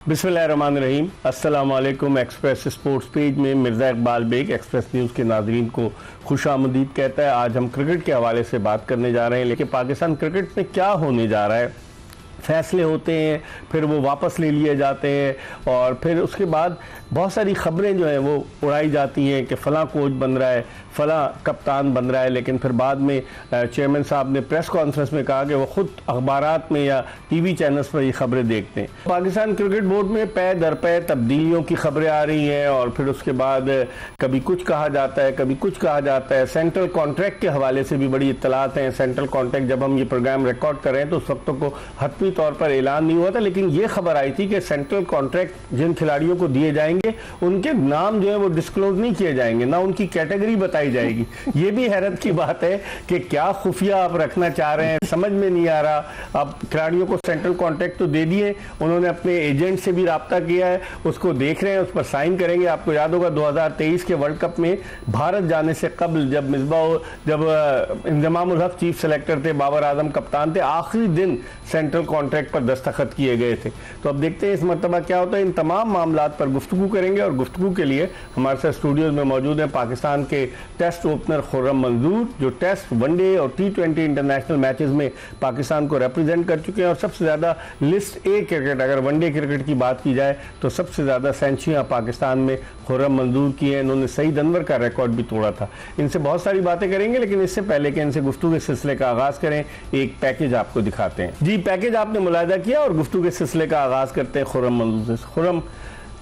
बिस्मिल्लाहिर्रहमानिर्रहीम। अस्सलाम वालेकुम। एक्सप्रेस स्पोर्ट्स पेज में मिर्ज़ा इकबाल बेग एक्सप्रेस न्यूज़ के नाज़रीन को खुशामदीद कहता है। आज हम क्रिकेट के हवाले से बात करने जा रहे हैं, लेकिन पाकिस्तान क्रिकेट में क्या होने जा रहा है। फैसले होते हैं, फिर वो वापस ले लिए जाते हैं और फिर उसके बाद बहुत सारी ख़बरें जो हैं वो उड़ाई जाती हैं कि फ़लाँ कोच बन रहा है, फ़लाँ कप्तान बन रहा है, लेकिन फिर बाद में चेयरमैन साहब ने प्रेस कॉन्फ्रेंस में कहा कि वो ख़ुद अखबारात में या टीवी चैनल्स पर ये ख़बरें देखते हैं। पाकिस्तान क्रिकेट बोर्ड में पै दर पै तब्दीलियों की ख़बरें आ रही हैं और फिर उसके बाद कभी कुछ कहा जाता है, कभी कुछ कहा जाता है। सेंट्रल कॉन्ट्रैक्ट के हवाले से भी बड़ी इत्तलात हैं। सेंट्रल कॉन्ट्रैक्ट जब हम ये प्रोग्राम रिकॉर्ड कर रहे हैं तो उस वक्त को हतमी तौर पर ऐलान नहीं हुआ था, लेकिन ये खबर आई थी कि सेंट्रल कॉन्ट्रैक्ट जिन खिलाड़ियों को दिए जाएंगे उनके नाम जो है वो डिस्क्लोज नहीं किए जाएंगे, ना उनकी कैटेगरी बताई जाएगी। ये भी हैरत की बात है कि क्या खुफिया आप रखना चाह रहे हैं, समझ में नहीं आ रहा। अब खिलाड़ियों को सेंट्रल कॉन्ट्रैक्ट तो दे दिए, उन्होंने अपने एजेंट से भी राब्ता किया है, उसको देख रहे हैं, उस पर साइन करेंगे। आपको याद होगा 2023 के वर्ल्ड कप में भारत जाने से कबल जब इंजमामुल हक चीफ सेलेक्टर थे, बाबर आजम कप्तान थे, आखिरी दिन सेंट्रल कॉन्ट्रैक्ट पर दस्तखत किए गए थे। तो अब देखते हैं इस मरतबा क्या होता है। इन तमाम मामलात पर गुफ्तगू करेंगे और गुफ्तगू के लिए हमारे साथ स्टूडियोज में मौजूद हैं पाकिस्तान के टेस्ट ओपनर खुर्रम मंजूर, जो टेस्ट, वनडे और T20 इंटरनेशनल मैचेस में पाकिस्तान को रिप्रेजेंट कर चुके हैं और सबसे ज़्यादा लिस्ट ए क्रिकेट, अगर वनडे क्रिकेट की बात की जाए तो सबसे ज़्यादा सेंचुरियाँ पाकिस्तान में खुर्रम मंजूर की हैं। इन्होंने सईद अनवर का रिकॉर्ड भी तोड़ा था। इनसे बहुत सारी बातें करेंगे, लेकिन इससे पहले कि इनसे गुफ्तगू के सिलसिले का आगाज़ करें, एक पैकेज आपको दिखाते हैं। जी, पैकेज आपने मुलाहिदा किया और गुफ्तगू के सिलसिले का आगाज़ करते हैं खुर्रम मंजूर से। खुर्रम,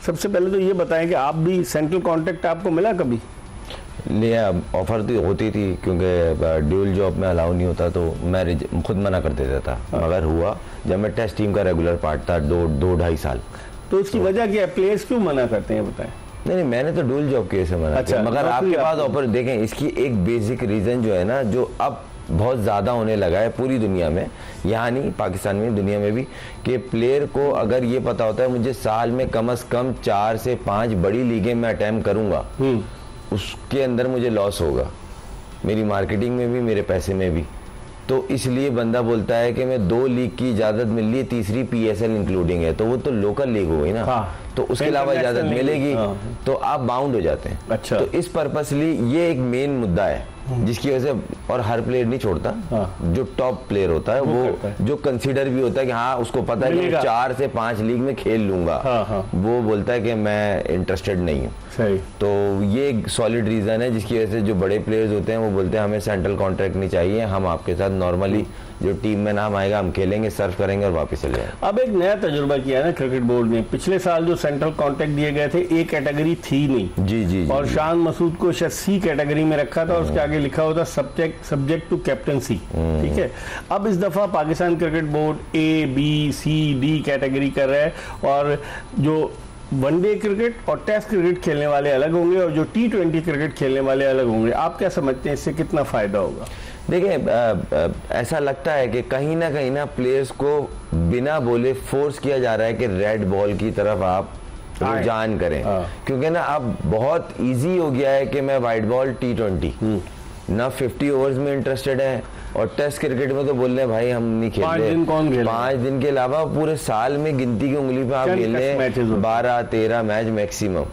सबसे पहले तो ये बताएं कि आप भी सेंट्रल कॉन्ट्रैक्ट आपको मिला कभी? लिया, ऑफर तो होती थी क्योंकि ड्यूल जॉब में अलाउ नहीं होता तो मैं खुद मना कर देता था। मगर हुआ जब मैं टेस्ट टीम का रेगुलर पार्ट था 2-2.5 साल। तो उसकी वजह क्या है, प्लेयर्स क्यों मना करते हैं बताएं? नहीं, मैंने तो ड्यूल जॉब के से मना किया। मगर आपके पास ऑफर देखें, इसकी एक बेसिक रीज़न जो है ना, जो अब बहुत ज़्यादा होने लगा है पूरी दुनिया में, यहाँ नहीं पाकिस्तान में, दुनिया में भी, कि प्लेयर को अगर ये पता होता है मुझे साल में कम से कम 4 से 5 बड़ी लीगें मैं अटेम्प्ट करूँगा, उसके अंदर मुझे लॉस होगा, मेरी मार्केटिंग में भी, मेरे पैसे में भी। तो इसलिए बंदा बोलता है कि मैं 2 लीग की इजाज़त मिल रही है, तीसरी PSL इंक्लूडिंग है, तो वो तो लोकल लीग हो गई ना। हाँ। तो उसके अलावा इजाज़त मिलेगी। हाँ। तो आप बाउंड हो जाते हैं। अच्छा। तो इस पर्पसली ये एक मेन मुद्दा है जिसकी वजह से, और हर प्लेयर नहीं छोड़ता। हाँ। जो टॉप प्लेयर होता है वो जो कंसीडर भी होता है कि हाँ उसको पता है कि 4 से 5 लीग में खेल लूंगा। हाँ। वो बोलता है कि मैं इंटरेस्टेड नहीं हूँ। सही। तो ये एक सॉलिड रीजन है जिसकी वजह से जो बड़े प्लेयर्स होते हैं वो बोलते हैं हमें सेंट्रल कॉन्ट्रैक्ट नहीं चाहिए, हम आपके साथ नॉर्मली जो टीम में नाम आएगा हम खेलेंगे, सर्व करेंगे और वापस चले जाएंगे। अब एक नया तजुर्बा किया ना क्रिकेट बोर्ड ने। पिछले साल जो सेंट्रल कॉन्ट्रैक्ट दिए गए थे, एक कैटेगरी थी नहीं। जी। और शान मसूद को शायद C कैटेगरी में रखा था और उसके आगे लिखा होता सब्जेक्ट टू कैप्टनसी। ठीक है। अब इस दफा Pakistan cricket board A, B, C, D category कर रहा है और जो वनडे क्रिकेट और टेस्ट क्रिकेट खेलने वाले अलग होंगे और जो T20 क्रिकेट खेलने वाले अलग होंगे। आप क्या समझते हैं, इससे कितना फायदा होगा? देखिए, ऐसा लगता है कि कहीं ना प्लेयर्स को बिना बोले फोर्स किया जा रहा है कि रेड बॉल की तरफ आप रुझान करें। क्योंकि ना अब बहुत इजी हो गया है कि मैं वाइट बॉल T20 ना 50 ओवर्स में इंटरेस्टेड है, और टेस्ट क्रिकेट में तो बोल रहे हैं भाई हम नहीं खेल रहे। 5 दिन के अलावा पूरे साल में गिनती की उंगली पे आप खेल रहे 12-13 मैच मैक्सिमम।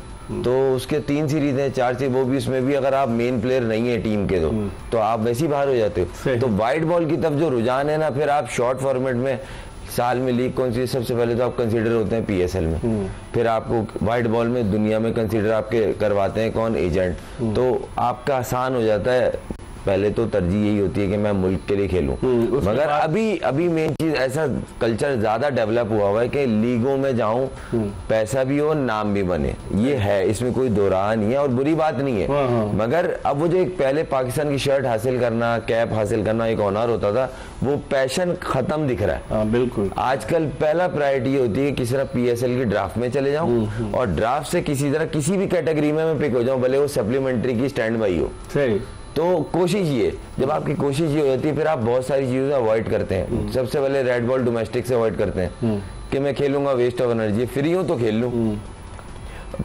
तो उसके 3 सीरीज हैं, 4 से, वो भी उसमें भी अगर आप मेन प्लेयर नहीं है टीम के तो आप वैसे ही बाहर हो जाते हो। तो वाइट बॉल की तरफ जो रुझान है ना, फिर आप शॉर्ट फॉर्मेट में साल में लीग कौन सी, सबसे पहले तो आप कंसीडर होते हैं PSL में, फिर आपको वाइट बॉल में दुनिया में कंसीडर आपके करवाते हैं कौन, एजेंट। तो आपका आसान हो जाता है। पहले तो तरजीह यही होती है कि मैं मुल्क के लिए खेलूं, मगर अभी मेन चीज ऐसा कल्चर ज्यादा डेवलप हुआ है कि लीगों में जाऊं, पैसा भी हो, नाम भी बने। ये है, इसमें कोई दो राह नहीं है और बुरी बात नहीं है। मगर अब वो जो एक पहले पाकिस्तान की शर्ट हासिल करना, कैप हासिल करना एक ऑनर होता था, वो पैशन खत्म दिख रहा है। बिल्कुल। आजकल पहला प्रायोरिटी होती है किसी तरह PSL की ड्राफ्ट में चले जाऊं और ड्राफ्ट से किसी तरह किसी भी कैटेगरी में मैं पिक हो जाऊं, भले वो सप्लीमेंट्री की स्टैंड बाई हो। सही। तो कोशिश ये, जब आपकी कोशिश ये हो जाती है, फिर आप बहुत सारी चीज़ों से अवॉइड करते हैं। सबसे पहले रेड बॉल डोमेस्टिक से अवॉइड करते हैं कि मैं खेलूंगा वेस्ट ऑफ एनर्जी, फ्री हूँ तो खेल लूँ।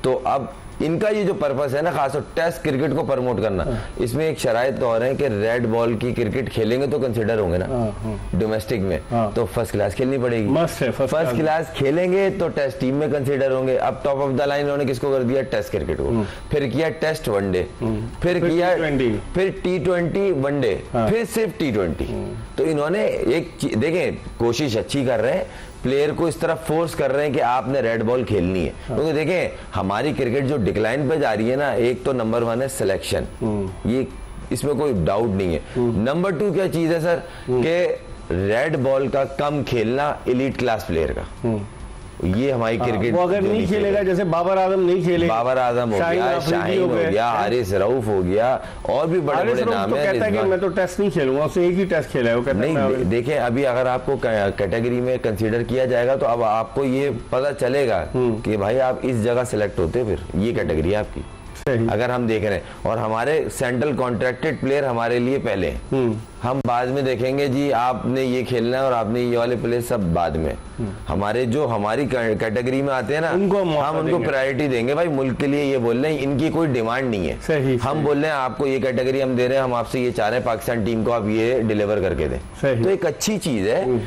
तो अब इनका ये जो पर्पस है ना, खासतौर टेस्ट क्रिकेट को प्रमोट करना, इसमें एक शराइत और है कि रेड बॉल की क्रिकेट खेलेंगे तो कंसिडर होंगे ना डोमेस्टिक में, तो फर्स्ट क्लास खेलनी पड़ेगी। मस्त है फर्स्ट क्लास खेलेंगे तो टेस्ट टीम में कंसिडर होंगे। अब टॉप ऑफ द लाइन उन्होंने किसको कर दिया? टेस्ट क्रिकेट को। फिर किया टेस्ट वनडे, फिर किया फिर T20 वनडे, फिर सिर्फ T20। तो इन्होंने एक देखें कोशिश अच्छी कर रहे हैं, प्लेयर को इस तरफ फोर्स कर रहे हैं कि आपने रेड बॉल खेलनी है। क्योंकि देखें हमारी क्रिकेट जो डिक्लाइन पे जा रही है ना, एक तो नंबर 1 है सिलेक्शन, ये इसमें कोई डाउट नहीं है। नंबर 2 क्या चीज है सर, कि रेड बॉल का कम खेलना एलीट क्लास प्लेयर का। ये हमारी क्रिकेट वो अगर नहीं खेलेगा, जैसे बाबर आजम नहीं खेलेगा, बाबर आजम हो गया, शाहीन हो गया, हारिस रऊफ हो गया, और भी बड़े बड़े नाम है। कहता है कि मैं तो टेस्ट नहीं खेलूंगा, उससे एक ही टेस्ट खेला है वो। कहता नहीं देखें, अभी अगर आपको कैटेगरी में कंसीडर किया जाएगा तो अब आपको ये पता चलेगा कि भाई आप इस जगह सेलेक्ट होते, फिर ये कैटेगरी है आपकी। अगर हम देख रहे हैं, और हमारे सेंट्रल कॉन्ट्रैक्टेड प्लेयर हमारे लिए पहले हैं, हम बाद में देखेंगे जी आपने ये खेलना है और आपने ये वाले प्लेयर सब बाद में। हमारे जो हमारी कैटेगरी में आते हैं ना, हम उनको प्रायोरिटी देंगे। भाई मुल्क के लिए ये बोल रहे हैं, इनकी कोई डिमांड नहीं है। हम बोल रहे हैं आपको ये कैटेगरी हम दे रहे हैं, हम आपसे ये चाह रहे हैं पाकिस्तान टीम को आप ये डिलीवर करके दें। तो एक अच्छी चीज है,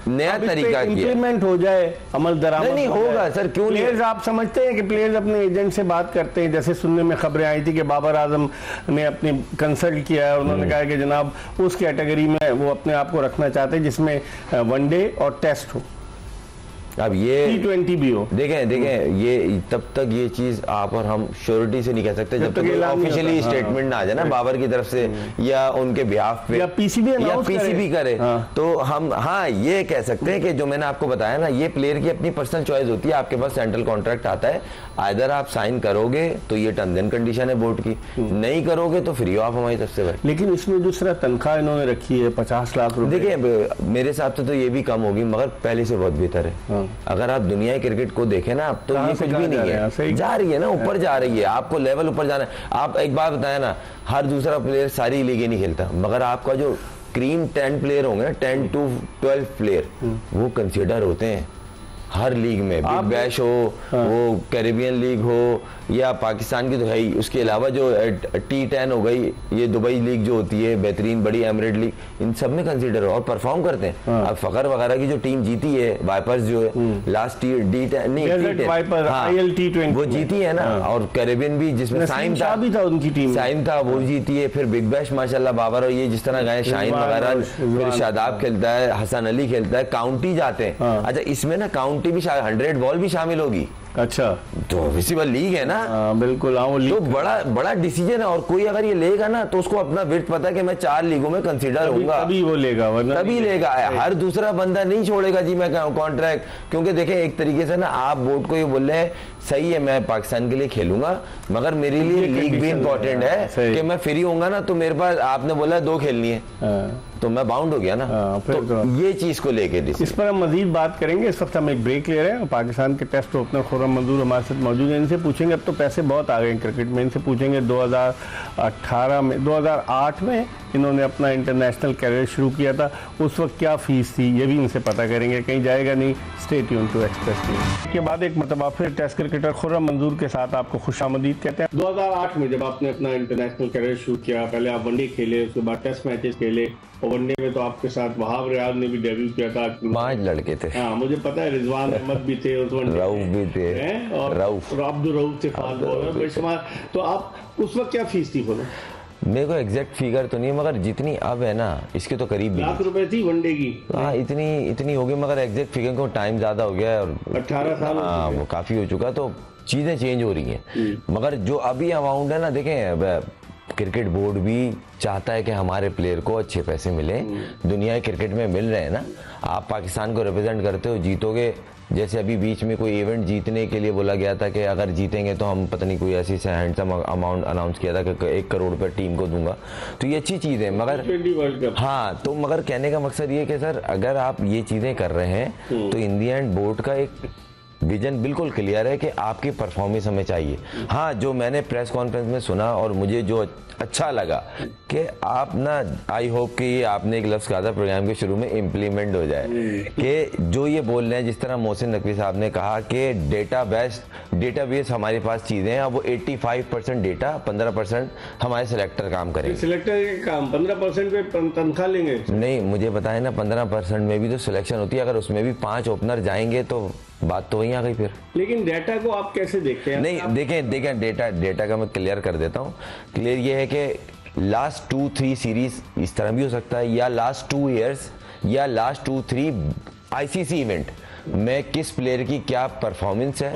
नया तरीका इंप्लीमेंट हो जाए, अमल दरामद नहीं होगा सर। क्यों प्लेयर्स आप समझते हैं कि प्लेयर्स अपने एजेंट से बात करते हैं? जैसे सुनने में खबरें आई थी कि बाबर आजम ने अपने कंसल्ट किया है, उन्होंने कहा कि जनाब उस कैटेगरी में वो अपने आप को रखना चाहते हैं जिसमें वनडे और टेस्ट हो, अब ये T20 भी हो। देखें ये तब तक ये चीज आप और हम श्योरिटी से नहीं कह सकते जब तक ऑफिशियली स्टेटमेंट ना आ जाए ना बाबर की तरफ से या उनके बिहाफ पे, या पीसीबी करे। तो हम ये कह सकते हैं कि जो मैंने आपको बताया ना, ये प्लेयर की अपनी पर्सनल चॉइस होती है। आपके पास सेंट्रल कॉन्ट्रैक्ट आता है, आइदर आप साइन करोगे तो ये टर्म्स एंड कंडीशन है बोर्ड की, नहीं करोगे तो फ्री ऑफ हमारी तरफ से भाई। लेकिन इसमें जो सिर्फ तनख्वाह इन्होंने रखी है 50 लाख रुपए, देखिए मेरे हिसाब से तो ये भी कम होगी, मगर पहले से बहुत बेहतर है। अगर आप दुनिया क्रिकेट को देखें ना, अब तो ये कुछ भी नहीं है, जा रही है ना, ऊपर जा रही है, आपको लेवल ऊपर जाना है। आप एक बात बताएं ना, हर दूसरा प्लेयर सारी लीगें नहीं खेलता, मगर आपका जो क्रीम 10 प्लेयर होंगे ना, 10 to 12 प्लेयर, वो कंसीडर होते हैं हर लीग में। बिग बैश हो, वो कैरिबियन लीग हो, या पाकिस्तान की तो है ही, उसके अलावा जो T10 हो गई, ये दुबई लीग जो होती है बेहतरीन बड़ी एमिरेट लीग, इन सब में कंसीडर हो और परफॉर्म करते हैं। अब फखर वगैरह की जो टीम जीती है, वाइपर्स जो है लास्ट T10 नहीं वो जीती है ना, और कैरिबियन भी जिसमें साइम था उनकी टीम, साइम था वो जीती है। फिर बिग बैश माशाल्लाह बाबर और ये जिस तरह गए, शाहीन वगैरह, फिर शादाब खेलता है, हसन अली खेलता है, काउंटी जाते हैं। अच्छा इसमें ना काउंटी भी 100 बॉल भी शामिल होगी। अच्छा तो विजिबल लीग है ना, बिल्कुल। तो बड़ा डिसीजन है, और कोई अगर ये लेगा ना तो उसको अपना विर्थ पता है कि मैं 4 लीगों में कंसीडर होऊंगा, तभी वो लेगा, वरना तभी लेगा। हर दूसरा बंदा नहीं छोड़ेगा जी मैं कॉन्ट्रैक्ट। क्योंकि देखें एक तरीके से ना आप बोर्ड को ये बोल रहे हैं, सही है मैं पाकिस्तान के लिए खेलूंगा, मगर मेरे लिए लीग भी इंपॉर्टेंट है कि मैं फ्री होऊंगा ना, तो मेरे पास आपने बोला 2 खेलनी है तो मैं बाउंड हो गया ना। तो ये चीज को लेके इस पर हम मजीद बात करेंगे। इस वक्त हम एक ब्रेक ले रहे हैं। पाकिस्तान के टेस्ट ओपनर खुर्रम मंजूर हमारे साथ मौजूद हैं, इनसे पूछेंगे, अब तो पैसे बहुत आ गए क्रिकेट में, इनसे पूछेंगे 2008 में इन्होंने अपना इंटरनेशनल कैरियर शुरू किया था, उस वक्त क्या फीस थी, ये भी इनसे पता करेंगे। कहीं जाएगा नहीं, stay tune to Express News. के बाद एक मतलब फिर टेस्ट क्रिकेटर खुर्रम मंजूर के साथ आपको खुशामदीद कहते हैं। 2008 में जब आपने अपना इंटरनेशनल कैरियर शुरू किया, पहले आप वनडे खेले, उसके बाद टेस्ट मैचेस खेले, और वनडे में तो आपके साथ वहाब रियाज ने भी डेब्यू किया था। 5 लड़के थे। हाँ मुझे पता है, रिजवान अहमद भी थे उस वनडे, रऊफ भी थे, और अब्दुल रऊफ थे, फास्ट बॉलर बेशुमार। तो आप उस वक्त क्या फीस थी बोलो? मेरे को एग्जैक्ट फिगर तो नहीं है, मगर जितनी अब है ना इसके तो करीब भी लाख रुपए थी वनडे की। हाँ इतनी होगी, मगर एग्जैक्ट फिगर को टाइम ज्यादा हो गया है और 18 साल हाँ वो काफी हो चुका, तो चीजें चेंज हो रही हैं। मगर जो अभी अमाउंट है ना, देखें क्रिकेट बोर्ड भी चाहता है कि हमारे प्लेयर को अच्छे पैसे मिले, दुनिया क्रिकेट में मिल रहे हैं ना। आप पाकिस्तान को रिप्रेजेंट करते हो, जीतोगे। जैसे अभी बीच में कोई इवेंट जीतने के लिए बोला गया था कि अगर जीतेंगे तो हम पता नहीं कोई ऐसी हैंडसम अमाउंट अनाउंस किया था कि 1 करोड़ रुपए टीम को दूंगा, तो ये अच्छी चीज़ है। मगर हाँ, तो मगर कहने का मकसद ये कि सर अगर आप ये चीज़ें कर रहे हैं तो इन दी एंड बोर्ड का एक विजन बिल्कुल क्लियर है कि आपकी परफॉर्मेंस हमें चाहिए। हाँ, जो मैंने प्रेस कॉन्फ्रेंस में सुना और मुझे जो अच्छा लगा कि आप ना, आई होप कि ये आपने एक लफ्ज़ कहा था प्रोग्राम के शुरू में, इम्प्लीमेंट हो जाए, कि जो ये बोल रहे हैं, जिस तरह मोहसिन नकवी साहब ने कहा कि डेटाबेस हमारे पास चीज़ें हैं, अब वो 85% डेटा, 15% हमारे सिलेक्टर काम करेंगे। सिलेक्टर के काम 15% पे तनख्वाह लेंगे? नहीं, मुझे बताएं ना, 15% में भी तो सिलेक्शन होती है, अगर उसमें भी 5 ओपनर जाएंगे तो बात तो वहीं आ गई फिर। लेकिन डेटा को आप कैसे देखते हैं? नहीं, देखें डेटा का मैं क्लियर कर देता हूँ। क्लियर ये है कि लास्ट 2-3 सीरीज इस तरह भी हो सकता है, या लास्ट 2 ईयर्स, या लास्ट 2-3 आईसीसी इवेंट में किस प्लेयर की क्या परफॉर्मेंस है,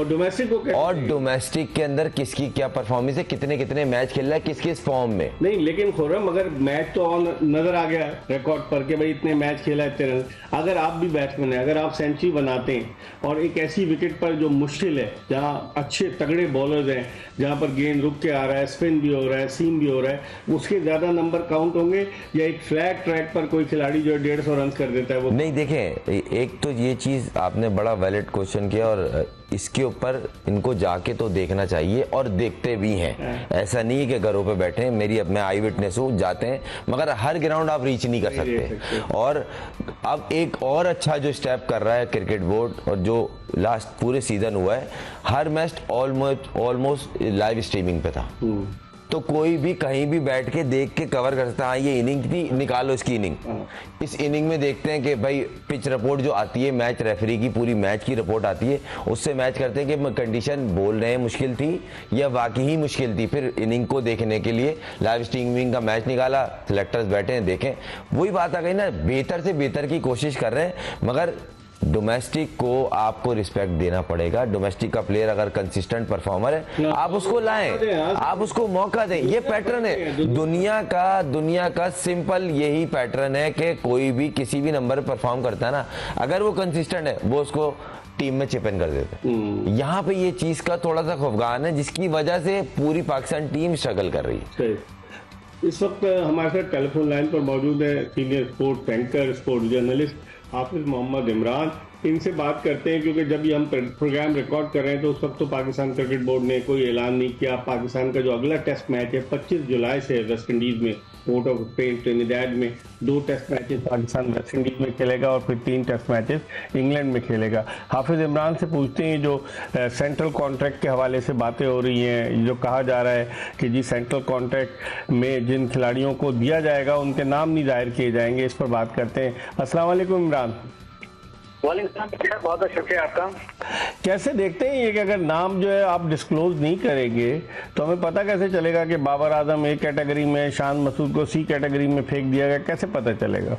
और डोमेस्टिक के अंदर किसकी क्या परफॉर्मेंस है, कितने मैच खेल रहा है, किस फॉर्म में। नहीं, लेकिन खुर्रम, अगर मैच तो ऑन नजर आ गया रिकॉर्ड पर कि भाई इतने मैच खेला है तेरे, अगर आप भी बैट्समैन है, अगर आप सेंचुरी बनाते हैं और एक ऐसी विकेट पर जो मुश्किल है, जहां अच्छे तगड़े बॉलर्स हैं, जहां पर गेंद रुक के आ रहा है, स्पिन भी हो रहा है, सीम भी हो रहा है, उसके ज्यादा नंबर काउंट होंगे, या एक फ्लैट ट्रैक पर कोई खिलाड़ी जो 150 रन कर देता है वो? नहीं, देखें, एक तो ये चीज आपने बड़ा वैलिड क्वेश्चन किया, और इसके ऊपर इनको जाके तो देखना चाहिए, और देखते भी हैं। ऐसा नहीं है कि घरों पे बैठे हैं, मैं आई विटनेस हूँ, जाते हैं, मगर हर ग्राउंड आप रीच नहीं कर सकते। और अब एक और अच्छा जो स्टेप कर रहा है क्रिकेट बोर्ड, और जो लास्ट पूरे सीजन हुआ है, हर मैच ऑलमोस्ट लाइव स्ट्रीमिंग पे था, तो कोई भी कहीं भी बैठ के देख के कवर कर सकता है। हाँ, ये इनिंग थी, निकालो इसकी इनिंग, इस इनिंग में देखते हैं कि भाई पिच रिपोर्ट जो आती है, मैच रेफरी की पूरी मैच की रिपोर्ट आती है, उससे मैच करते हैं कि कंडीशन बोल रहे हैं मुश्किल थी या वाकई ही मुश्किल थी। फिर इनिंग को देखने के लिए लाइव स्ट्रीमिंग का मैच निकाला, सिलेक्टर्स बैठे हैं, देखें। वही बात आ गई ना, बेहतर से बेहतर की कोशिश कर रहे हैं, मगर डोमेस्टिक को आपको रिस्पेक्ट देना पड़ेगा। डोमेस्टिक का प्लेयर अगर कंसिस्टेंट परफॉर्मर है, आप उसको लाएं, आप उसको मौका दें। ये पैटर्न है दुनिया का सिंपल यही पैटर्न है कि कोई भी किसी भी नंबर पर परफॉर्म करता है ना, अगर वो कंसिस्टेंट है, वो उसको टीम में चिप इन कर देते हैं। यहाँ पे ये चीज का थोड़ा सा खौफगान है, जिसकी वजह से पूरी पाकिस्तान टीम स्ट्रगल कर रही है। इस वक्त हमारे साथ टेलीफोन लाइन पर मौजूद है senior sports anchor, sports journalist Hafiz Mohammad Imran. इनसे बात करते हैं, क्योंकि जब ये हम प्रोग्राम रिकॉर्ड कर रहे हैं तो उस वक्त तो पाकिस्तान क्रिकेट बोर्ड ने कोई ऐलान नहीं किया। पाकिस्तान का जो अगला टेस्ट मैच है 25 जुलाई से वेस्ट इंडीज में, पोर्ट ऑफ स्पेन ट्रिनिडाद में 2 test matches Pakistan West Indies में खेलेगा, और फिर 3 टेस्ट मैचेस इंग्लैंड में खेलेगा। हाफिज इमरान से पूछते हैं, जो सेंट्रल कॉन्ट्रैक्ट के हवाले से बातें हो रही हैं, जो कहा जा रहा है कि जी सेंट्रल कॉन्ट्रैक्ट में जिन खिलाड़ियों को दिया जाएगा उनके नाम नहीं जाहिर किए जाएंगे, इस पर बात करते हैं। अस्सलाम वालेकुम इमरान। बहुत बहुत शुक्रिया आपका। कैसे देखते हैं ये कि अगर नाम जो है आप डिस्क्लोज नहीं करेंगे तो हमें पता कैसे चलेगा कि बाबर आजम ए कैटेगरी में, शान मसूद को सी कैटेगरी में फेंक दिया गया, कैसे पता चलेगा?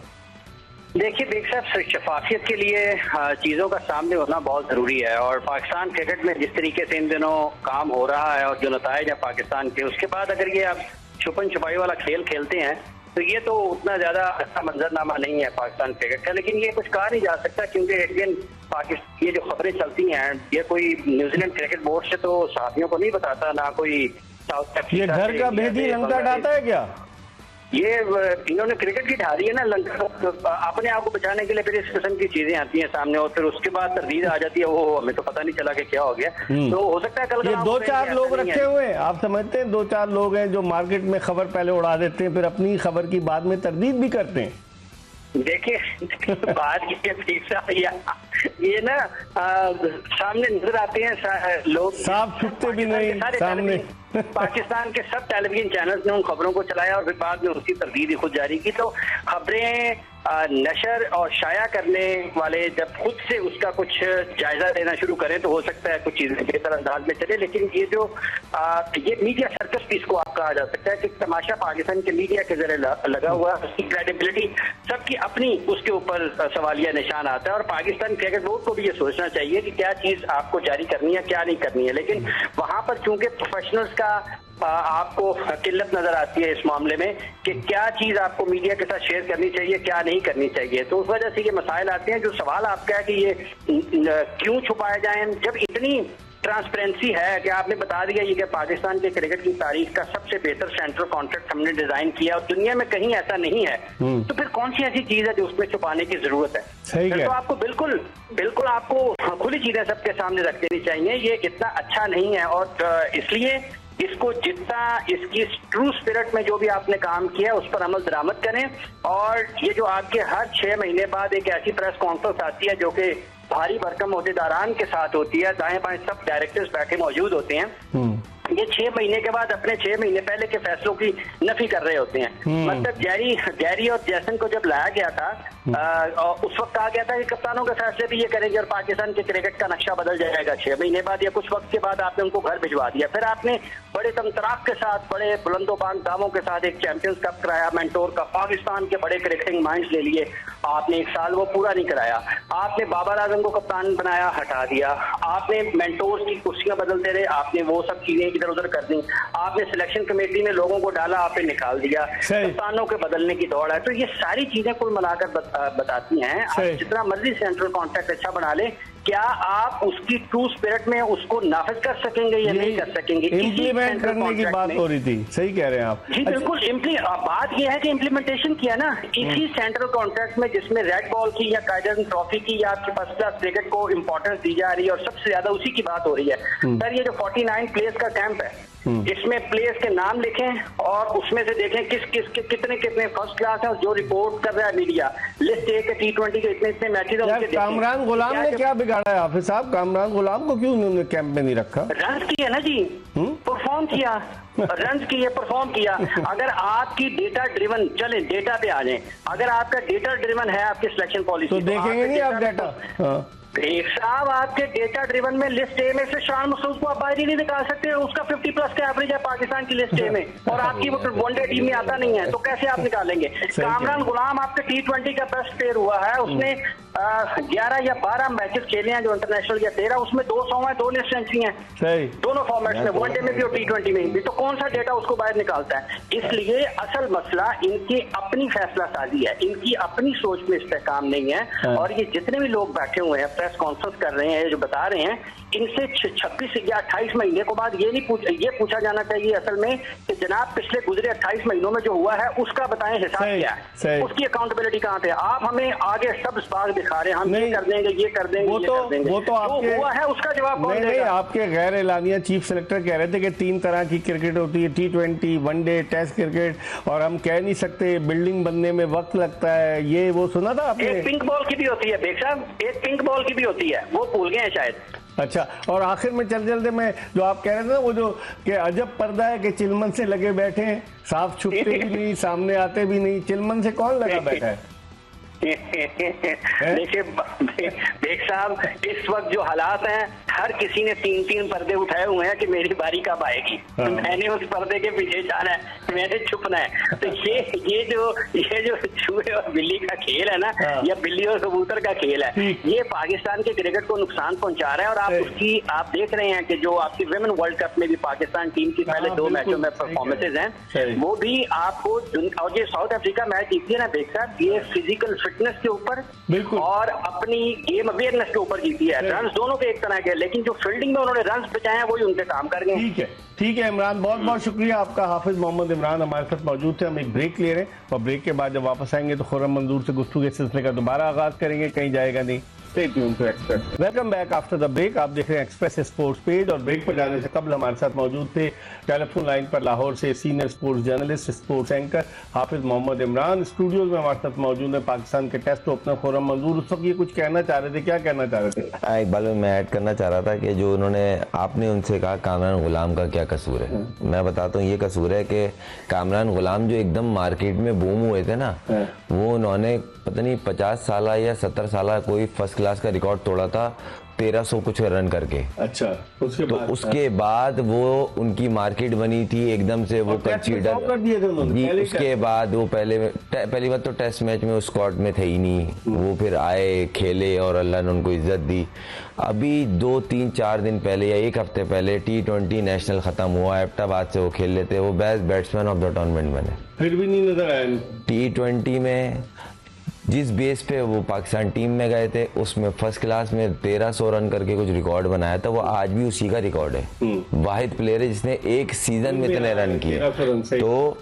देखिए बेग साहब, शफाफियत के लिए चीज़ों का सामने होना बहुत ज़रूरी है, और पाकिस्तान क्रिकेट में जिस तरीके से इन दिनों काम हो रहा है और जो नताइज है पाकिस्तान के, उसके बाद अगर ये आप छुपन छुपाई वाला खेल खेलते हैं तो ये तो उतना ज़्यादा अच्छा मंजरनामा नहीं है पाकिस्तान क्रिकेट का। लेकिन ये कुछ कहा नहीं जा सकता, क्योंकि अगेन पाकिस्तान ये जो खबरें चलती हैं, ये कोई न्यूजीलैंड क्रिकेट बोर्ड से तो साथियों को नहीं बताता, ना कोई साउथ अफ्रीका। ये घर का भेदी लंका डालता है क्या? ये इन्होंने क्रिकेट की ढारी है ना लंका, अपने आप को बचाने के लिए फिर इस किस्म की चीजें आती हैं सामने, और फिर उसके बाद तरदीद आ जाती है, वो हमें तो पता नहीं चला कि क्या हो गया। तो हो सकता है कल ये 2-4 लोग रखे हुए हैं, आप समझते हैं 2-4 लोग हैं जो मार्केट में खबर पहले उड़ा देते हैं, फिर अपनी खबर की बाद में तरदीद भी करते हैं। देखिए बात ये ना सामने नजर आते हैं लोग, साफ छुपते भी नहीं सामने। पाकिस्तान के सब टेलीविजन चैनल्स ने उन खबरों को चलाया और फिर बाद में उसकी तरदीद खुद जारी की। तो खबरें नशर और शाया करने वाले जब खुद से उसका कुछ जायजा लेना शुरू करें तो हो सकता है कुछ चीजें बेहतर अंदाज में चले। लेकिन ये जो ये मीडिया सर्कस भी इसको आप कहा जा सकता है कि तमाशा पाकिस्तान के मीडिया के जरिए लगा हुआ, उसकी क्रेडिबिलिटी सबकी अपनी उसके ऊपर सवालिया निशान आता है। और पाकिस्तान क्रिकेट बोर्ड को भी ये सोचना चाहिए कि क्या चीज आपको जारी करनी है, क्या नहीं करनी है। लेकिन वहां पर चूंकि प्रोफेशनल्स का आपको किल्लत नजर आती है इस मामले में कि क्या चीज आपको मीडिया के साथ शेयर करनी चाहिए, क्या नहीं करनी चाहिए, तो उस वजह से ये मसाइल आते हैं। जो सवाल आपका है कि ये क्यों छुपाए जाएं, जब इतनी ट्रांसपेरेंसी है कि आपने बता दिया ये कि पाकिस्तान के क्रिकेट की तारीख का सबसे बेहतर सेंट्रल कॉन्ट्रैक्ट हमने डिजाइन किया और दुनिया में कहीं ऐसा नहीं है, तो फिर कौन सी ऐसी चीज है जो उसमें छुपाने की जरूरत है? फिर तो आपको बिल्कुल आपको खुली चीजें सबके सामने रख देनी चाहिए। ये इतना अच्छा नहीं है और इसलिए इसको जितना इसकी ट्रू स्पिरिट में जो भी आपने काम किया उस पर अमल दरामद करें। और ये जो आपके हर 6 महीने बाद एक ऐसी प्रेस कॉन्फ्रेंस आती है जो कि भारी भरकम ओहदेदारान के साथ होती है, दाएं बाएं सब डायरेक्टर्स बैठे मौजूद होते हैं, ये 6 महीने के बाद अपने 6 महीने पहले के फैसलों की नफी कर रहे होते हैं। मतलब गैरी और जैसन को जब लाया गया था उस वक्त कहा गया था कि कप्तानों के फैसले भी ये करेंगे और पाकिस्तान के क्रिकेट का नक्शा बदल जाएगा 6 महीने बाद या कुछ वक्त के बाद। आपने उनको घर भिजवा दिया, फिर आपने बड़े तमतराक के साथ, बड़े बुलंदोबान दावों के साथ एक चैंपियंस कप कराया, मेंटोर का, पाकिस्तान के बड़े क्रिकेटिंग माइंड्स ले लिए, आपने 1 साल वो पूरा नहीं कराया। आपने बाबर आजम को कप्तान बनाया, हटा दिया। आपने मेंटोर्स की कुर्सियां बदलते रहे, आपने वो सब चीजें इधर उधर कर दी। आपने सिलेक्शन कमेटी में लोगों को डाला, आपने निकाल दिया। कप्तानों के बदलने की दौड़ है। तो ये सारी चीजें कुल मिलाकर बताती हैं आप जितना मर्जी सेंट्रल कॉन्ट्रैक्ट अच्छा बना ले, क्या आप उसकी ट्रू स्पिरिट में उसको नाफिज कर सकेंगे या नहीं कर सकेंगे? इम्प्लीमेंट करने की बात हो रही थी, सही कह रहे हैं आप जी। बिल्कुल बात यह है कि इम्प्लीमेंटेशन किया ना इसी सेंट्रल कॉन्ट्रैक्ट में, जिसमें रेड बॉल की या कायदर ट्रॉफी की या आपके फर्स्ट क्लास क्रिकेट को इंपॉर्टेंस दी जा रही है और सबसे ज्यादा उसी की बात हो रही है। सर ये जो 49 प्लेयर्स का कैंप है, इसमें प्लेयर्स के नाम लिखें और उसमें से देखें कितने फर्स्ट क्लास है और जो रिपोर्ट कर रहा है मीडिया, लिस्ट ए के T20 के इतने मैचेस है। कामरान गुलाम ने क्या बिगाड़ा है हाफिज साहब? कामरान गुलाम को क्यों उन्होंने कैंप में नहीं रखा? रन किया ना जी, परफॉर्म किया, रन किए, परफॉर्म किया। अगर आपकी डेटा ड्रिवन, चले डेटा पे आ जाए, अगर आपका डेटा ड्रिवन है आपकी सिलेक्शन पॉलिसी, तो देखेंगे नहीं आप डेटा। एक साहब आपके डेटा ड्रिवन में लिस्ट ए में से शान मसूद को आप बाहर ही नहीं निकाल सकते, उसका 50+ का एवरेज है पाकिस्तान की लिस्ट ए में और आपकी वो वनडे टीम में आता नहीं है, तो कैसे आप निकालेंगे? कामरान गुलाम आपके T20 का बेस्ट प्लेयर हुआ है, उसने 11 या 12 मैचेस खेले हैं जो इंटरनेशनल या 13, उसमें 200 है, 2 लिस्ट सेंचुरी है दोनों फॉर्मेट्स में, वनडे में भी और T20 में भी। तो कौन सा डेटा उसको बाहर निकालता है? इसलिए असल मसला इनकी अपनी फैसला साजी है, इनकी अपनी सोच में इस्तेकाम नहीं है। और ये जितने भी लोग बैठे हुए हैं प्रेस कॉन्फ्रेंस कर रहे हैं, जो बता रहे हैं, इनसे 26 या 28 महीने के बाद ये पूछा जाना चाहिए असल में कि जनाब पिछले गुजरे 28 महीनों में जो हुआ है उसका बताएं हिसाब क्या है, उसकी अकाउंटेबिलिटी कहाँ पे? आप हमें आगे सब बाग दिखा रहे हैं, हम ये कर देंगे, ये कर देंगे, वो तो आपके हुआ है उसका जवाब कौन देगा? आपके गैर एलानिया चीफ सेलेक्टर कह रहे थे कि 3 तरह की क्रिकेट होती है, T20, वनडे, टेस्ट क्रिकेट, और हम कह नहीं सकते, बिल्डिंग बनने में वक्त लगता है। ये वो सुना था आपने? एक पिंक बॉल की भी होती है बेग साहब, एक पिंक बॉल की भी होती है, वो भूल गए हैं शायद। अच्छा, और आखिर में चलते मैं जो आप कह रहे थे ना, वो जो कि अजब पर्दा है कि चिलमन से लगे बैठे हैं, साफ छुपते भी नहीं, सामने आते भी नहीं, चिलमन से कौन लगा बैठा है? देखिए बेग साहब, इस वक्त जो हालात हैं, हर किसी ने 3-3 पर्दे उठाए हुए हैं कि मेरी बारी कब आएगी, मैंने उस पर्दे के पीछे जाना है, मैंने छुपना है। तो ये जो चूहे और बिल्ली का खेल है ना, या बिल्ली और कबूतर का खेल है, ये पाकिस्तान के क्रिकेट को नुकसान पहुंचा रहा है। और आप देख रहे हैं कि जो आपकी विमेन वर्ल्ड कप में भी पाकिस्तान टीम की पहले 2 मैचों में परफॉर्मेंसेज हैं, वो भी आपको, और ये साउथ अफ्रीका मैच जीती है ना बेग साहब, ये फिजिकल फिटनेस के ऊपर और अपनी गेम अवेयरनेस के ऊपर जीती है। रन्स दोनों के एक तरह के, लेकिन जो फील्डिंग में उन्होंने रन्स बचाए हैं वही उनके काम कर गए। ठीक है इमरान, बहुत बहुत शुक्रिया आपका। हाफिज मोहम्मद इमरान हमारे साथ मौजूद थे। हम एक ब्रेक ले रहे हैं और ब्रेक के बाद जब वापस आएंगे तो खुर्रम मंजूर से गुफ्तगू के सिलसिले का दोबारा आगाज करेंगे, कहीं जाएगा नहीं। Stay tuned to Express. Welcome back after the break. आप देख रहे हैं एक्सप्रेस स्पोर्ट्स पेज, और ब्रेक पर जाने से कबल हमारे साथ मौजूद थे टेलीफोन लाइन पर लाहौर से senior sports journalist, sports anchor Hafiz Mohammad Imran. Studios में हमारे साथ मौजूद है पाकिस्तान के टेस्ट ओपनर खुर्रम मंजूर। उस वक्त ये कुछ कहना चाह रहे थे, क्या कहना चाह रहे थे? इकबाल में मैं ऐड करना चाह रहा था कि जो आपने उनसे कहा कामरान गुलाम का क्या कसूर है, मैं बताता हूँ ये कसूर है कि कामरान गुलाम जो एकदम मार्केट में बूम हुए थे ना, वो उन्होंने पता नहीं 50 साल या 70 साल कोई फर्स्ट क्लास का रिकॉर्ड तोड़ा था 1300 कुछ रन करके। अच्छा, उसके बाद वो उनकी मार्केट बनी थी एकदम से, वो कंसीडर कर दिए थे उन्होंने। उसके बाद वो पहली बार तो टेस्ट मैच में उस स्क्वाड में थे ही नहीं, वो फिर आए, खेले और अल्लाह ने उनको इज्जत दी। अभी 2-3-4 दिन पहले या 1 हफ्ते पहले T20 नेशनल खत्म हुआ, एबटाबाद से वो खेल लेते, वो best batsman of the tournament बने, फिर भी नहीं नजर आया। T20 में जिस बेस पे वो पाकिस्तान टीम में गए थे उसमें फर्स्ट क्लास में 1300 रन करके कुछ रिकॉर्ड बनाया था, वो आज भी उसी का रिकॉर्ड है। वाहिद प्लेयर है जिसने एक सीजन में इतने रन किए। तो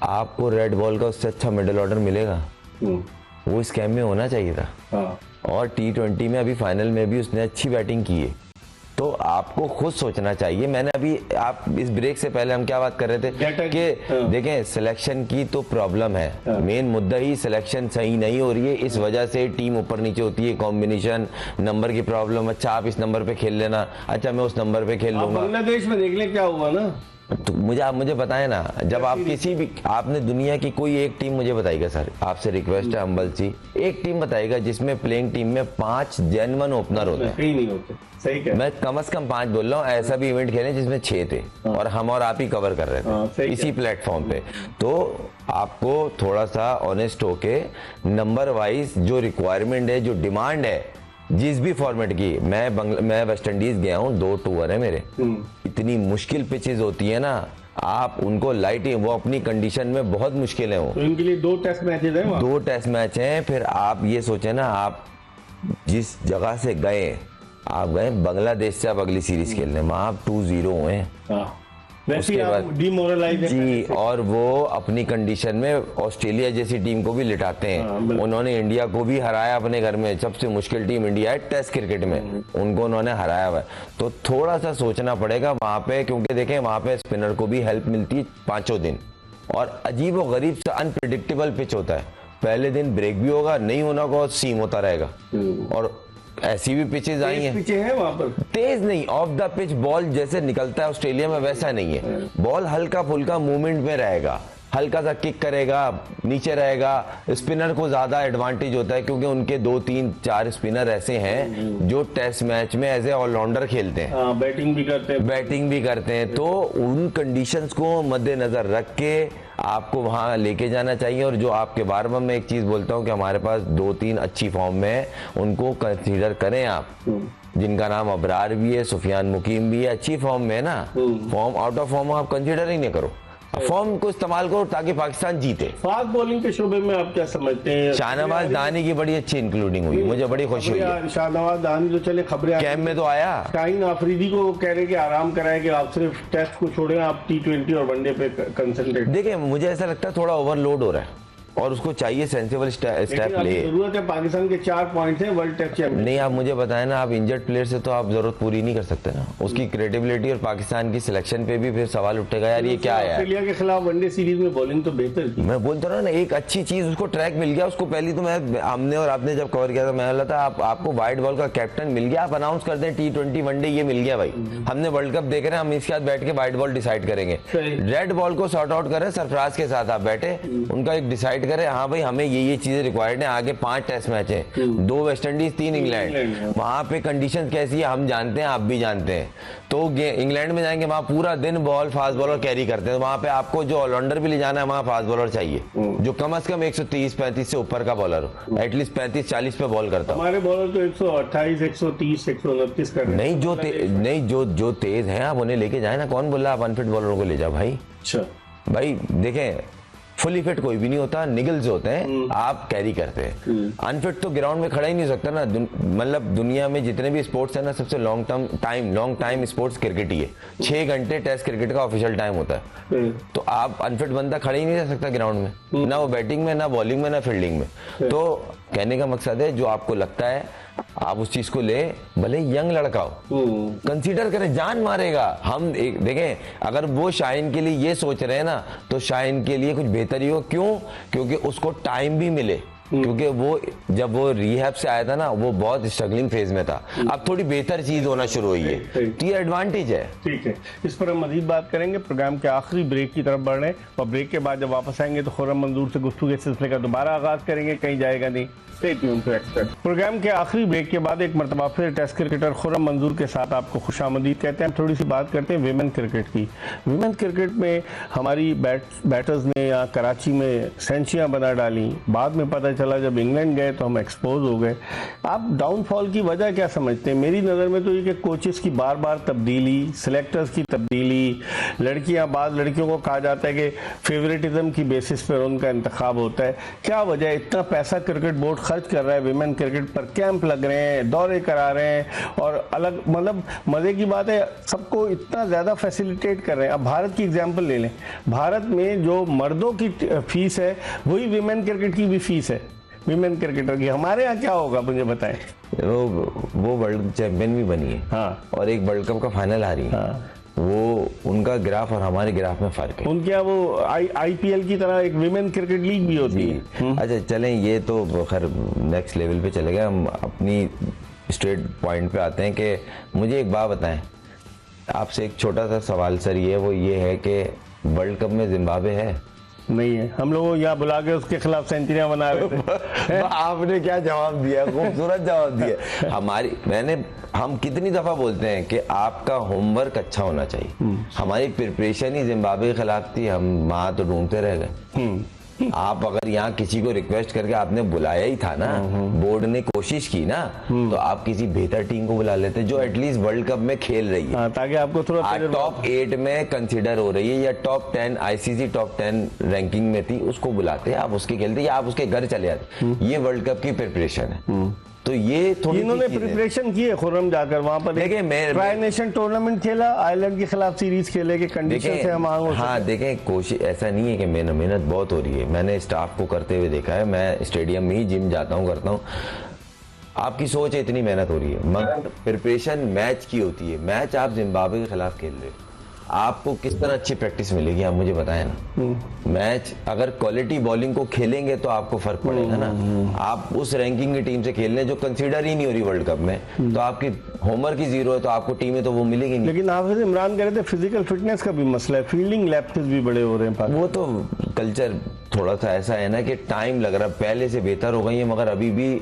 आपको रेड बॉल का उससे अच्छा मिडिल ऑर्डर मिलेगा, वो इस कैम में होना चाहिए था। और T20 में अभी फाइनल में भी उसने अच्छी बैटिंग की है, तो आपको खुद सोचना चाहिए। मैंने अभी, आप इस ब्रेक से पहले हम क्या बात कर रहे थे कि देखें सिलेक्शन की तो प्रॉब्लम है, मेन मुद्दा ही सिलेक्शन सही नहीं हो रही है, इस वजह से टीम ऊपर नीचे होती है, कॉम्बिनेशन नंबर की प्रॉब्लम। अच्छा आप इस नंबर पे खेल लेना, अच्छा मैं उस नंबर पे खेल लूंगा। बांग्लादेश में देख लें क्या हुआ ना, तो मुझे बताएं ना, जब आप किसी भी, आपने दुनिया की कोई एक टीम मुझे बताइएगा सर, आपसे रिक्वेस्ट है हम्बल सी, एक टीम बताइएगा जिसमें प्लेइंग टीम में 5 जेन्युइन ओपनर होते हैं। नहीं होते, सही कह, मैं कम से कम 5 बोल रहा हूँ। ऐसा भी इवेंट खेले जिसमें 6 थे और हम और आप ही कवर कर रहे थे इसी प्लेटफॉर्म पे। तो आपको थोड़ा सा ऑनेस्ट होके नंबर वाइज जो रिक्वायरमेंट है, जो डिमांड है जिस भी फॉर्मेट की, मैं वेस्ट इंडीज गया हूँ, 2 टूर है मेरे, इतनी मुश्किल पिचेस होती है ना, आप उनको लाइट, वो अपनी कंडीशन में बहुत मुश्किल है। वो तो इनके लिए 2 टेस्ट मैचेस हैं वहाँ? 2 टेस्ट मैच हैं। फिर आप ये सोचे ना, आप जिस जगह से गए, आप गए बांग्लादेश से, आप अगली सीरीज खेलने, वहाँ आप 2-0 हुए। उसके बाद डिमोरलाइज जी, और वो अपनी कंडीशन में ऑस्ट्रेलिया जैसी टीम को भी लिटाते हैं। उन्होंने इंडिया को भी हराया अपने घर में, सबसे मुश्किल टीम इंडिया है टेस्ट क्रिकेट में, उनको उन्होंने हराया हुआ है। तो थोड़ा सा सोचना पड़ेगा वहां पे, क्योंकि देखें वहां पे स्पिनर को भी हेल्प मिलती है 5 दिन, और अजीब व गरीब सा अनप्रिडिक्टेबल पिच होता है। पहले दिन ब्रेक भी होगा, नहीं होना होगा, सीम होता रहेगा। और ऐसी भी पिचेज आई हैं, पिचे हैं वहां पर, तेज नहीं, ऑफ द पिच बॉल जैसे निकलता है ऑस्ट्रेलिया में वैसा नहीं है। बॉल हल्का फुल्का मूवमेंट में रहेगा, हल्का सा किक करेगा, नीचे रहेगा। स्पिनर को ज्यादा एडवांटेज होता है, क्योंकि उनके 2, 3, 4 स्पिनर ऐसे हैं जो टेस्ट मैच में एज ए ऑलराउंडर खेलते हैं, बैटिंग भी करते हैं। तो उन कंडीशंस को मद्देनजर रख के आपको वहां लेके जाना चाहिए। और जो आपके बार बार मैं एक चीज बोलता हूं कि हमारे पास 2-3 अच्छी फॉर्म में है, उनको कंसीडर करें आप, जिनका नाम अबरार भी है, सुफियान मुकीम भी है, अच्छी फॉर्म में है ना। फॉर्म आउट ऑफ फॉर्म आप कंसीडर ही नहीं करो, फॉर्म को इस्तेमाल करो ताकि पाकिस्तान जीते। फास्ट बॉलिंग के शोबे में आप क्या समझते हैं? शाहनवाज दानी की बड़ी अच्छी इंक्लूडिंग हुई, मुझे बड़ी खुशी हुई। शाहनवाज दानी तो चले खबरें कैंप में तो आया, शाहीन आफरीदी को कह रहे कि आराम कराए कि आप सिर्फ टेस्ट को छोड़ें, आप T20 और वनडे पे कंसंट्रेट। देखिए मुझे ऐसा लगता है थोड़ा ओवरलोड हो रहा है और उसको चाहिए सेंसिबल स्टेप ले। जरूरत है, पाकिस्तान के 4 पॉइंट्स हैं वर्ल्ड टेस्ट चैंपियन। नहीं, आप मुझे बताएं ना, आप इंजर्ड प्लेयर से तो आप जरूरत पूरी नहीं कर सकते ना, उसकी क्रेडिबिलिटी और पाकिस्तान की सिलेक्शन पे भी फिर सवाल उठेगा, यार ये क्या है। ऑस्ट्रेलिया के खिलाफ वनडे सीरीज में बॉलिंग तो बेहतर थी। मैं बोलता रहा ना, एक अच्छी चीज उसको ट्रैक मिल गया। उसको पहली तो हमने और आपने जब कवर किया था, मैं बोला था आपको वाइट बॉल का कैप्टन मिल गया, आप अनाउंस कर दें T20 वनडे ये मिल गया भाई, हमने वर्ल्ड कप देख रहे हैं, हम इसके साथ बैठ के वाइट बॉल डिसाइड करेंगे। रेड बॉल को सॉर्ट आउट करें, सरफराज के साथ आप बैठे, उनका एक डिसाइड करें, हाँ भाई हमें ये चीजें रिक्वायर्ड है। आगे 5 टेस्ट मैच हैं, 2 वेस्ट इंडीज, 3 इंग्लैंड। वहां पे कंडीशंस कैसी है हम जानते हैं, आप भी जानते हैं। तो इंग्लैंड में जाएंगे, वहां पूरा दिन बॉल फास्ट बॉलर कैरी करते हैं, वहां पे आपको जो ऑलराउंडर भी ले जाना है, वहां फास्ट बॉलर चाहिए जो कम से कम 130-135 से ऊपर का बॉलर हो, एटलीस्ट 35-40 पे बॉल करता हो। हमारे बॉलर तो 128, 130, 129 कर रहे हैं। नहीं, जो तेज हैं आप उन्हें लेके जाए ना। कौन बोला आप अनफिट बॉलरों को ले जाओ भाई? अच्छा भाई देखें, फुली फिट कोई भी नहीं होता, निगल्स होते हैं, आप कैरी करते हैं। अनफिट तो ग्राउंड में खड़ा ही नहीं हो सकता ना। मतलब दुनिया में जितने भी स्पोर्ट्स है ना, सबसे लॉन्ग टाइम स्पोर्ट्स क्रिकेट ही है। 6 घंटे टेस्ट क्रिकेट का ऑफिशियल टाइम होता है। तो आप अनफिट बंदा खड़ा ही नहीं रह सकता ग्राउंड में, ना वो बैटिंग में, ना बॉलिंग में, ना फील्डिंग में। तो कहने का मकसद है, जो आपको लगता है आप उस चीज को ले, भले यंग लड़का हो, कंसीडर करें, जान मारेगा। हम देखें, अगर वो शाहीन के लिए ये सोच रहे हैं ना, तो शाहीन के लिए कुछ बेहतर ही हो। क्यों? क्योंकि उसको टाइम भी मिले, क्योंकि वो जब वो रिहैब से आया था ना, वो बहुत स्ट्रगलिंग फेज में था। अब थोड़ी बेहतर चीज होना शुरू हुई है, तो ये एडवांटेज है। ठीक है, इस पर हम मजीद बात करेंगे। प्रोग्राम के आखिरी ब्रेक की तरफ बढ़ रहे हैं, और ब्रेक के बाद जब वापस आएंगे तो खुर्रम मंजूर से गुफ्तगू के सिलसिले का दोबारा आगाज करेंगे, कहीं जाएगा नहीं। प्रोग्राम के आखिरी ब्रेक के बाद एक मरतबा फिर टेस्ट क्रिकेटर खुर्रम मंजूर के साथ आपको खुशामदीद कहते हैं। थोड़ी सी बात करते हैं विमेन क्रिकेट की। विमेन क्रिकेट में हमारी बैटर्स ने यहाँ कराची में सेंचुरियाँ बना डाली, बाद में पता चला, जब इंग्लैंड गए तो हम एक्सपोज हो गए। आप डाउनफॉल की वजह क्या समझते हैं? मेरी नज़र में तो ये कि कोचेस की बार बार तब्दीली, सिलेक्टर्स की तब्दीली, लड़कियां, बाद लड़कियों को कहा जाता है कि फेवरेटिज्म की बेसिस पर उनका इंतखाब होता है। क्या वजह है? इतना पैसा क्रिकेट बोर्ड खर्च कर रहा है विमेन क्रिकेट पर, कैंप लग रहे हैं, दौरे करा रहे हैं, और अलग मतलब मज़े की बात है सबको इतना ज़्यादा फैसिलिटेट कर रहे हैं। अब भारत की एग्जाम्पल ले लें, भारत में जो मर्दों की फीस है वही विमेन क्रिकेट की भी फीस है, विमेन क्रिकेटर की। हमारे यहाँ क्या होगा मुझे बताएं। वो वर्ल्ड चैंपियन भी बनी है, हाँ, और एक वर्ल्ड कप का फाइनल हारी है। हाँ, वो उनका ग्राफ और हमारे ग्राफ में फर्क है। उनके यहाँ वो IPL की तरह एक विमेन क्रिकेट लीग भी होती है। अच्छा चलें, ये तो खैर नेक्स्ट लेवल पे चले गए, हम अपनी स्ट्रेट पॉइंट पे आते हैं कि मुझे एक बात बताएं, आपसे एक छोटा सा सवाल सर, वो ये है कि वर्ल्ड कप में जिम्बाब्वे है? नहीं है। हम लोग यहाँ बुला के उसके खिलाफ सेंचुरियां बना रहे थे। आपने क्या जवाब दिया, खूबसूरत जवाब दिया। हम कितनी दफा बोलते हैं कि आपका होमवर्क अच्छा होना चाहिए। हमारी प्रिपरेशन ही जिम्बाब्वे के खिलाफ थी, हम वहां तो ढूंढते रह गए। आप अगर यहाँ किसी को रिक्वेस्ट करके आपने बुलाया ही था ना, बोर्ड ने कोशिश की ना, तो आप किसी बेहतर टीम को बुला लेते जो एटलीस्ट वर्ल्ड कप में खेल रही है, ताकि आपको थोड़ा टॉप 8 में कंसीडर हो रही है या टॉप 10 ICC टॉप 10 रैंकिंग में थी, उसको बुलाते, आप उसके खेलते या आप उसके घर चले जाते। ये वर्ल्ड कप की प्रिपरेशन है। तो ये थोड़ी इन्होंने प्रिपरेशन की है खुर्रम जाकर वहां पर। देखिए ट्राई नेशन टूर्नामेंट खेला, आयरलैंड के खिलाफ सीरीज खेले के कंडीशन से हम आगे। हाँ देखें, कोशिश ऐसा नहीं है कि मेहनत बहुत हो रही है, मैंने स्टाफ को करते हुए देखा है, मैं स्टेडियम में ही जिम जाता हूँ, करता हूँ। आपकी सोच है इतनी मेहनत हो रही है, मगर प्रिपरेशन मैच की होती है। मैच आप जिम्बाब्वे के खिलाफ खेल रहे हो, आपको किस तरह अच्छी प्रैक्टिस मिलेगी, आप मुझे बताएं ना। मैच अगर क्वालिटी बॉलिंग को खेलेंगे तो आपको फर्क पड़ेगा ना। आप उस रैंकिंग की टीम से खेल रहे हैं जो कंसीडर ही नहीं हो रही वर्ल्ड कप में, तो आपकी होमवर्क ही जीरो है, तो आपको टीमें तो वो मिलेगी नहीं। लेकिन हाफिज इमरान कह रहे थे फिजिकल फिटनेस का भी मसला है, फील्डिंग लैप्सेस भी बड़े हो रहे हैं। वो तो कल्चर थोड़ा सा ऐसा है ना कि टाइम लग रहा है, पहले से बेहतर हो गई है, मगर अभी भी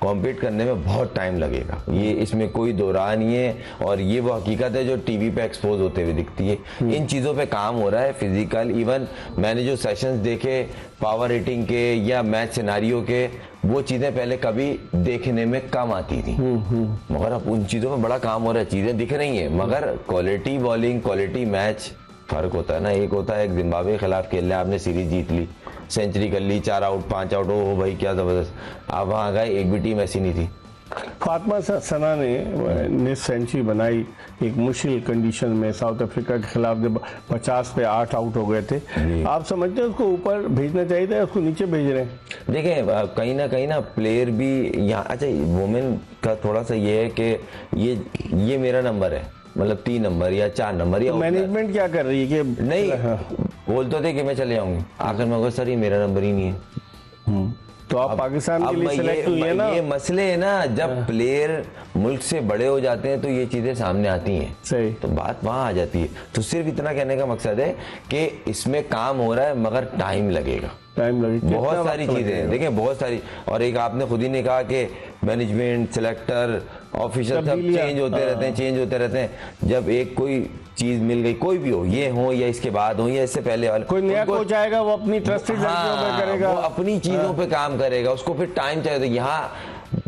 कॉम्पीट करने में बहुत टाइम लगेगा, ये इसमें कोई दो राह नहीं है। और ये वो हकीकत है जो टीवी पे एक्सपोज होते हुए दिखती है। इन चीज़ों पे काम हो रहा है, फिजिकल। इवन मैंने जो सेशंस देखे पावर रेटिंग के या मैच सिनारियो के, वो चीज़ें पहले कभी देखने में कम आती थी, मगर अब उन चीज़ों में बड़ा काम हो रहा है, चीज़ें दिख रही हैं। मगर क्वालिटी बॉलिंग, क्वालिटी मैच फर्क होता है ना। एक होता है एक जिम्बाब्वे के खिलाफ खेल रहे, आपने सीरीज जीत ली, सेंचुरी कर ली, 4 आउट 5 आउट, हो भाई क्या जबरदस्त। आप वहां गए, एक भी टीम ऐसी नहीं थी। फातिमा सना ने सेंचुरी बनाई एक मुश्किल कंडीशन में, साउथ अफ्रीका के खिलाफ जब 50 पे 8 आउट हो गए थे। आप समझते हैं उसको ऊपर भेजना चाहिए था, उसको नीचे भेज रहे हैं? देखें कहीं ना प्लेयर भी यहाँ, अच्छा वुमेन का थोड़ा सा ये है कि ये मेरा नंबर है, मतलब 3 नंबर या 4 नंबर, या मैनेजमेंट क्या कर रही है कि नहीं बोल तो थे कि मैं चले जाऊंगी, आखिर में सर ये मेरा नंबर ही नहीं है। तो आप पाकिस्तान के लिए सिलेक्ट हुई है ना। ये मसले है ना, जब प्लेयर मुल्क से बड़े हो जाते हैं तो ये चीजें सामने आती हैं, सही, तो बात वहां आ जाती है। तो सिर्फ इतना कहने का मकसद है कि इसमें काम हो रहा है, मगर टाइम लगेगा, बहुत सारी चीजें हैं। देखिए बहुत सारी, और एक आपने खुद ही ने कहा कि मैनेजमेंट, सिलेक्टर, ऑफिसर सब चेंज होते रहते हैं। जब एक कोई चीज मिल गई, कोई भी हो, ये हो या इसके बाद हो या इससे पहले वाले, कोई नया कोच आएगा, वो अपनी ट्रस्टेड लड़कियों पे करेगा, वो अपनी चीजों पे काम करेगा, उसको फिर टाइम चाहिए। तो यहाँ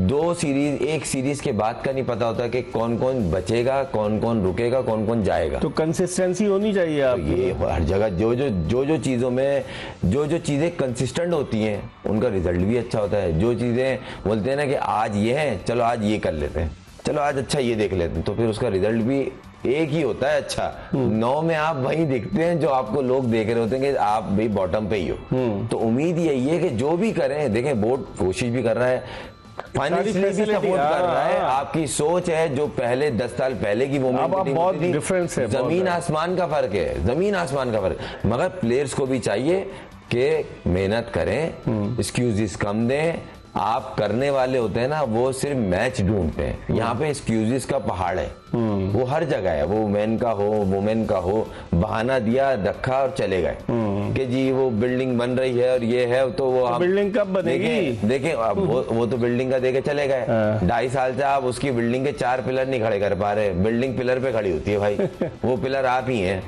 2 सीरीज, एक सीरीज के बाद का नहीं पता होता कि कौन कौन बचेगा, कौन कौन रुकेगा, कौन कौन जाएगा। तो कंसिस्टेंसी होनी चाहिए आप। तो ये हर जगह जो चीजों में जो चीजें कंसिस्टेंट होती हैं उनका रिजल्ट भी अच्छा होता है। जो चीजें बोलते हैं ना कि आज ये है, चलो आज ये कर लेते हैं, चलो आज अच्छा ये देख लेते हैं, तो फिर उसका रिजल्ट भी एक ही होता है अच्छा। 9 में आप वही दिखते हैं जो आपको लोग देख रहे होते हैं कि आप भाई बॉटम पे ही हो। तो उम्मीद यही है कि जो भी करें, देखें बोर्ड कोशिश भी कर रहा है, फाइनेंशियली भी सपोर्ट कर रहा है। आपकी सोच है जो पहले 10 साल पहले की बहुत डिफरेंस है, जमीन आसमान का फर्क है, जमीन आसमान का फर्क। मगर प्लेयर्स को भी चाहिए कि मेहनत करें, एक्सक्यूजेस कम दें, आप करने वाले होते हैं ना, वो सिर्फ मैच ढूंढते हैं। यहाँ पे एक्सक्यूजेस का पहाड़ है, वो हर जगह है, वो मेन का हो वुमेन का हो, बहाना दिया रखा और चले गए कि जी वो बिल्डिंग बन रही है और ये है, तो वो बिल्डिंग कब बनेगी? देखें अब वो तो बिल्डिंग का देके चले गए। 2.5 साल से आप उसकी बिल्डिंग के 4 पिलर नहीं खड़े कर पा रहे। बिल्डिंग पिलर पे खड़ी होती है भाई, वो पिलर आप ही हैं,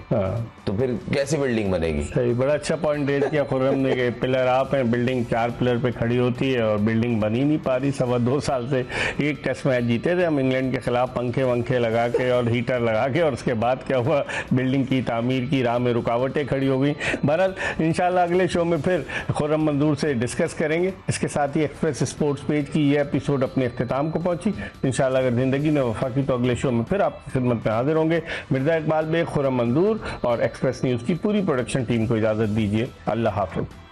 तो फिर कैसे बिल्डिंग बनेगी? सही, बड़ा अच्छा पॉइंट रेज किया खुर्रम ने कि पिलर आप हैं, बिल्डिंग 4 पिलर पे खड़ी होती है और बिल्डिंग बन ही नहीं पा रही। 2.25 साल से एक टेस्ट मैच जीते थे हम इंग्लैंड के खिलाफ, पंखे वंखे लगा के और हीटर लगा के, और उसके बाद क्या हुआ, बिल्डिंग की तामीर की राह में रुकावटें खड़ी हो गई। बहरहाल इंशाल्लाह अगले शो में फिर खुर्रम मंजूर से डिस्कस करेंगे। इसके साथ ही एक्सप्रेस स्पोर्ट्स पेज की ये एपिसोड अपने इख्तिताम को पहुंची। इंशाल्लाह अगर जिंदगी ने वफा की तो अगले शो में फिर आपकी खिदमत में हाजिर होंगे। मिर्जा इकबाल बेग, खुर्रम मंजूर और एक्सप्रेस न्यूज़ की पूरी प्रोडक्शन टीम को इजाज़त दीजिए। अल्लाह हाफ़िज़।